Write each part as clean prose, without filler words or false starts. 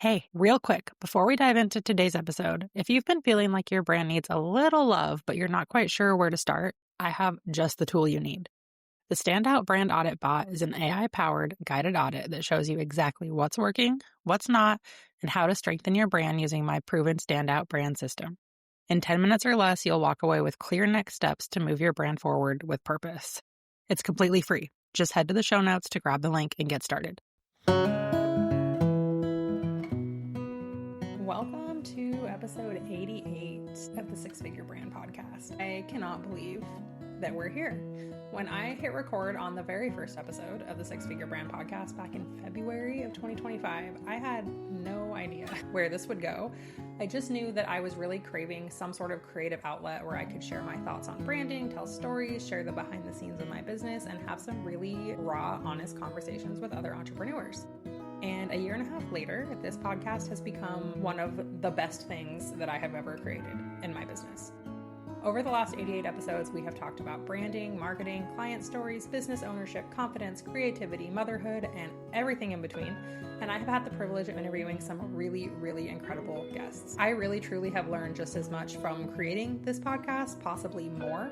Hey, real quick, before we dive into today's episode, if you've been feeling like your brand needs a little love, but you're not quite sure where to start, I have just the tool you need. The Standout Brand Audit Bot is an AI-powered guided audit that shows you exactly what's working, what's not, and how to strengthen your brand using my proven Standout brand system. In 10 minutes or less, you'll walk away with clear next steps to move your brand forward with purpose. It's completely free. Just head to the show notes to grab the link and get started. Welcome to episode 88 of the Six Figure Brand Podcast. I cannot believe that we're here. When I hit record on the very first episode of the Six Figure Brand Podcast back in February of 2025, I had no idea where this would go. I just knew that I was really craving some sort of creative outlet where I could share my thoughts on branding, tell stories, share the behind the scenes of my business, and have some really raw, honest conversations with other entrepreneurs. And a year and a half later, this podcast has become one of the best things that I have ever created in my business. Over the last 88 episodes, we have talked about branding, marketing, client stories, business ownership, confidence, creativity, motherhood, and everything in between. And I have had the privilege of interviewing some really, really incredible guests. I really, truly have learned just as much from creating this podcast, possibly more,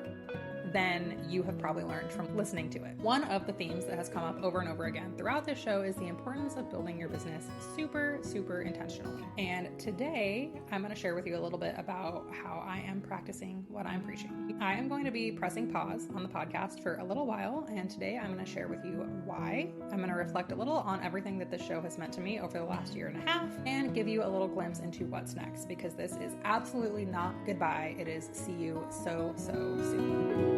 than you have probably learned from listening to it. One of the themes that has come up over and over again throughout this show is the importance of building your business super, super intentionally. And today, I'm going to share with you a little bit about how I am practicing what I'm preaching. I am going to be pressing pause on the podcast for a little while, and today I'm going to share with you why. I'm going to reflect a little on everything that this show has meant to me over the last year and a half, and give you a little glimpse into what's next, because this is absolutely not goodbye. It is see you so soon.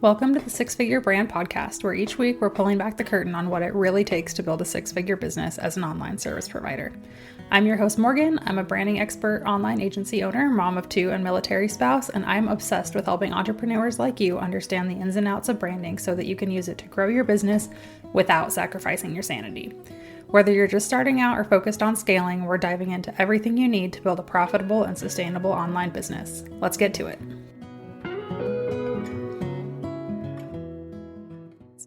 Welcome to the Six Figure Brand Podcast, where each week we're pulling back the curtain on what it really takes to build a six-figure business as an online service provider. I'm your host, Morgan. I'm a branding expert, online agency owner, mom of two, and military spouse, and I'm obsessed with helping entrepreneurs like you understand the ins and outs of branding so that you can use it to grow your business without sacrificing your sanity. Whether you're just starting out or focused on scaling, we're diving into everything you need to build a profitable and sustainable online business. Let's get to it.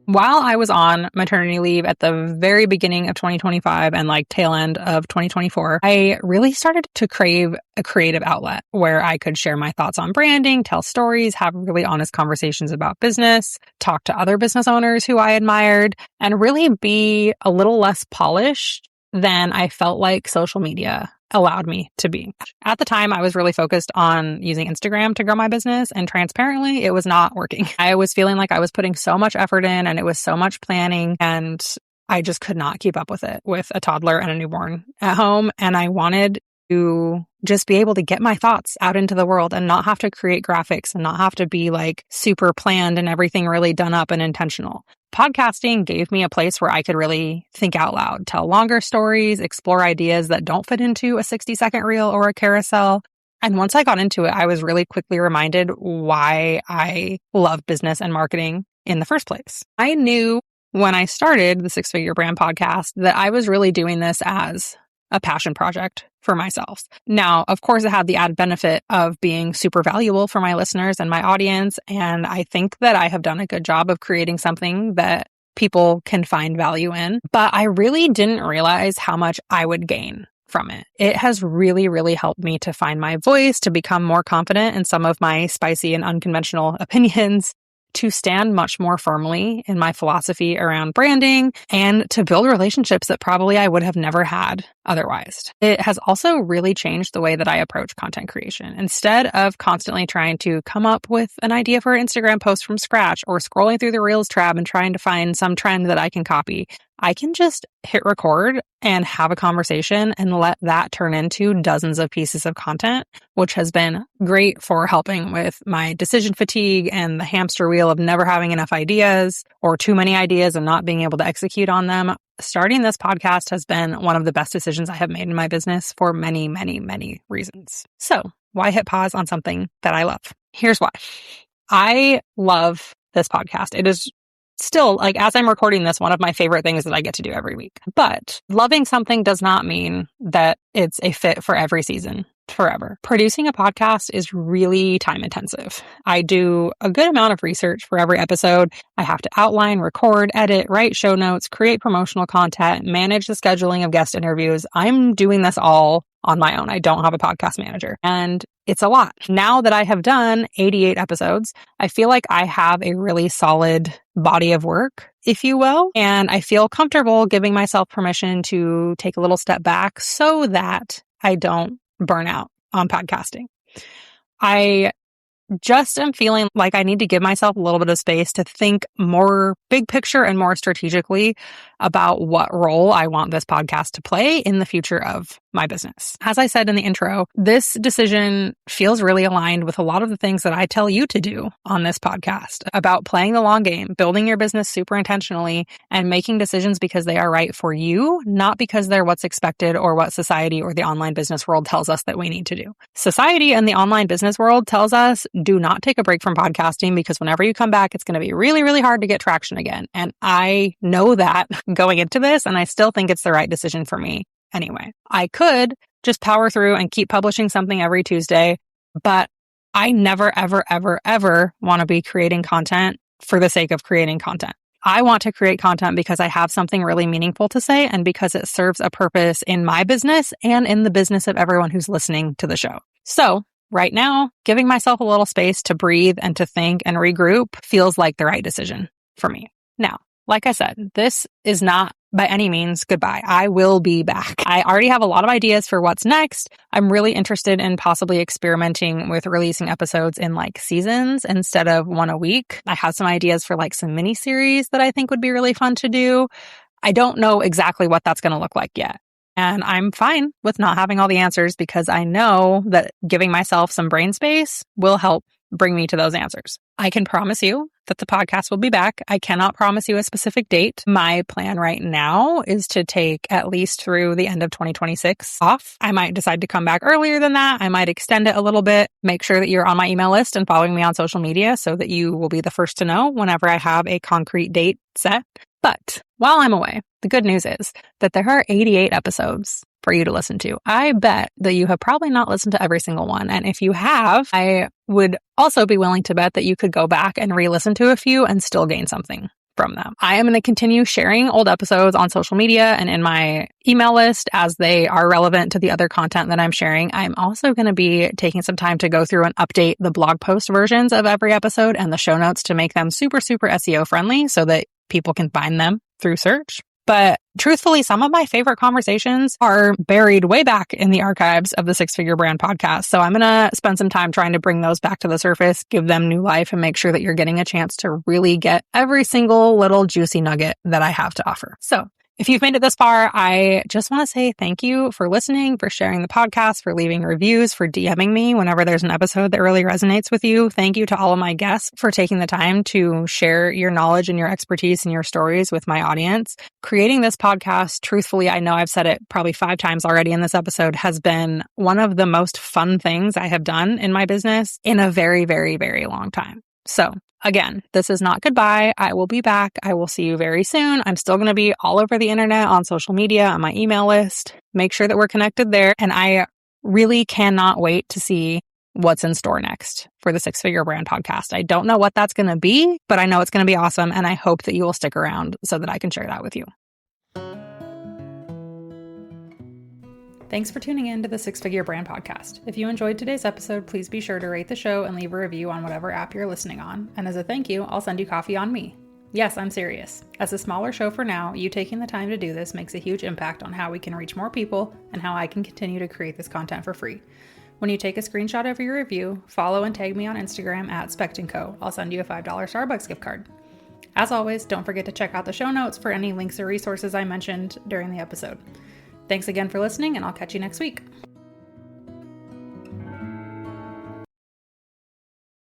While I was on maternity leave at the very beginning of 2025 and tail end of 2024, I really started to crave a creative outlet where I could share my thoughts on branding, tell stories, have really honest conversations about business, talk to other business owners who I admired, and really be a little less polished than I felt like social media allowed me to be. At the time, I was really focused on using Instagram to grow my business, and transparently, it was not working. I was feeling like I was putting so much effort in, and it was so much planning, and I just could not keep up with it with a toddler and a newborn at home. And I wanted to just be able to get my thoughts out into the world and not have to create graphics and not have to be super planned and everything really done up and intentional. Podcasting gave me a place where I could really think out loud, tell longer stories, explore ideas that don't fit into a 60-second reel or a carousel. And once I got into it, I was really quickly reminded why I love business and marketing in the first place. I knew when I started the Six Figure Brand Podcast that I was really doing this as a passion project for myself. Now, of course, it had the added benefit of being super valuable for my listeners and my audience. And I think that I have done a good job of creating something that people can find value in. But I really didn't realize how much I would gain from it. It has really, really helped me to find my voice, to become more confident in some of my spicy and unconventional opinions, to stand much more firmly in my philosophy around branding, and to build relationships that probably I would have never had otherwise. It has also really changed the way that I approach content creation. Instead of constantly trying to come up with an idea for an Instagram post from scratch or scrolling through the Reels tab and trying to find some trend that I can copy, I can just hit record and have a conversation and let that turn into dozens of pieces of content, which has been great for helping with my decision fatigue and the hamster wheel of never having enough ideas or too many ideas and not being able to execute on them. Starting this podcast has been one of the best decisions I have made in my business for many, many, many reasons. So why hit pause on something that I love? Here's why. I love this podcast. It is still, as I'm recording this, one of my favorite things that I get to do every week. But loving something does not mean that it's a fit for every season forever. Producing a podcast is really time intensive. I do a good amount of research for every episode. I have to outline, record, edit, write show notes, create promotional content, manage the scheduling of guest interviews. I'm doing this all on my own. I don't have a podcast manager, and it's a lot. Now that I have done 88 episodes, I feel like I have a really solid body of work, if you will, and I feel comfortable giving myself permission to take a little step back so that I don't burn out on podcasting. I just am feeling like I need to give myself a little bit of space to think more big picture and more strategically about what role I want this podcast to play in the future of my business. As I said in the intro, this decision feels really aligned with a lot of the things that I tell you to do on this podcast about playing the long game, building your business super intentionally, and making decisions because they are right for you, not because they're what's expected or what society or the online business world tells us that we need to do. Society and the online business world tells us do not take a break from podcasting because whenever you come back, it's going to be really, really hard to get traction again. And I know that going into this, and I still think it's the right decision for me. Anyway, I could just power through and keep publishing something every Tuesday, but I never, ever, ever, ever want to be creating content for the sake of creating content. I want to create content because I have something really meaningful to say and because it serves a purpose in my business and in the business of everyone who's listening to the show. So right now, giving myself a little space to breathe and to think and regroup feels like the right decision for me. Now, like I said, this is not by any means goodbye. I will be back. I already have a lot of ideas for what's next. I'm really interested in possibly experimenting with releasing episodes in like seasons instead of one a week. I have some ideas for like some mini series that I think would be really fun to do. I don't know exactly what that's going to look like yet. And I'm fine with not having all the answers because I know that giving myself some brain space will help bring me to those answers. I can promise you that the podcast will be back. I cannot promise you a specific date. My plan right now is to take at least through the end of 2026 off. I might decide to come back earlier than that. I might extend it a little bit. Make sure that you're on my email list and following me on social media so that you will be the first to know whenever I have a concrete date set. But while I'm away, the good news is that there are 88 episodes for you to listen to. I bet that you have probably not listened to every single one. And if you have, I would also be willing to bet that you could go back and re-listen to a few and still gain something from them. I am going to continue sharing old episodes on social media and in my email list as they are relevant to the other content that I'm sharing. I'm also going to be taking some time to go through and update the blog post versions of every episode and the show notes to make them super, super SEO friendly so that people can find them through search. But truthfully, some of my favorite conversations are buried way back in the archives of the Six Figure Brand podcast. So I'm going to spend some time trying to bring those back to the surface, give them new life, and make sure that you're getting a chance to really get every single little juicy nugget that I have to offer. So if you've made it this far, I just want to say thank you for listening, for sharing the podcast, for leaving reviews, for DMing me whenever there's an episode that really resonates with you. Thank you to all of my guests for taking the time to share your knowledge and your expertise and your stories with my audience. Creating this podcast, truthfully, I know I've said it probably 5 times already in this episode, has been one of the most fun things I have done in my business in a very, very, very long time. So again, this is not goodbye. I will be back. I will see you very soon. I'm still going to be all over the internet, on social media, on my email list. Make sure that we're connected there. And I really cannot wait to see what's in store next for the Six Figure Brand podcast. I don't know what that's going to be, but I know it's going to be awesome. And I hope that you will stick around so that I can share that with you. Thanks for tuning in to the Six Figure Brand Podcast. If you enjoyed today's episode, please be sure to rate the show and leave a review on whatever app you're listening on. And as a thank you, I'll send you coffee on me. Yes, I'm serious. As a smaller show for now, you taking the time to do this makes a huge impact on how we can reach more people and how I can continue to create this content for free. When you take a screenshot of your review, follow and tag me on Instagram at @SpectandCo. I'll send you a $5 Starbucks gift card. As always, don't forget to check out the show notes for any links or resources I mentioned during the episode. Thanks again for listening, and I'll catch you next week.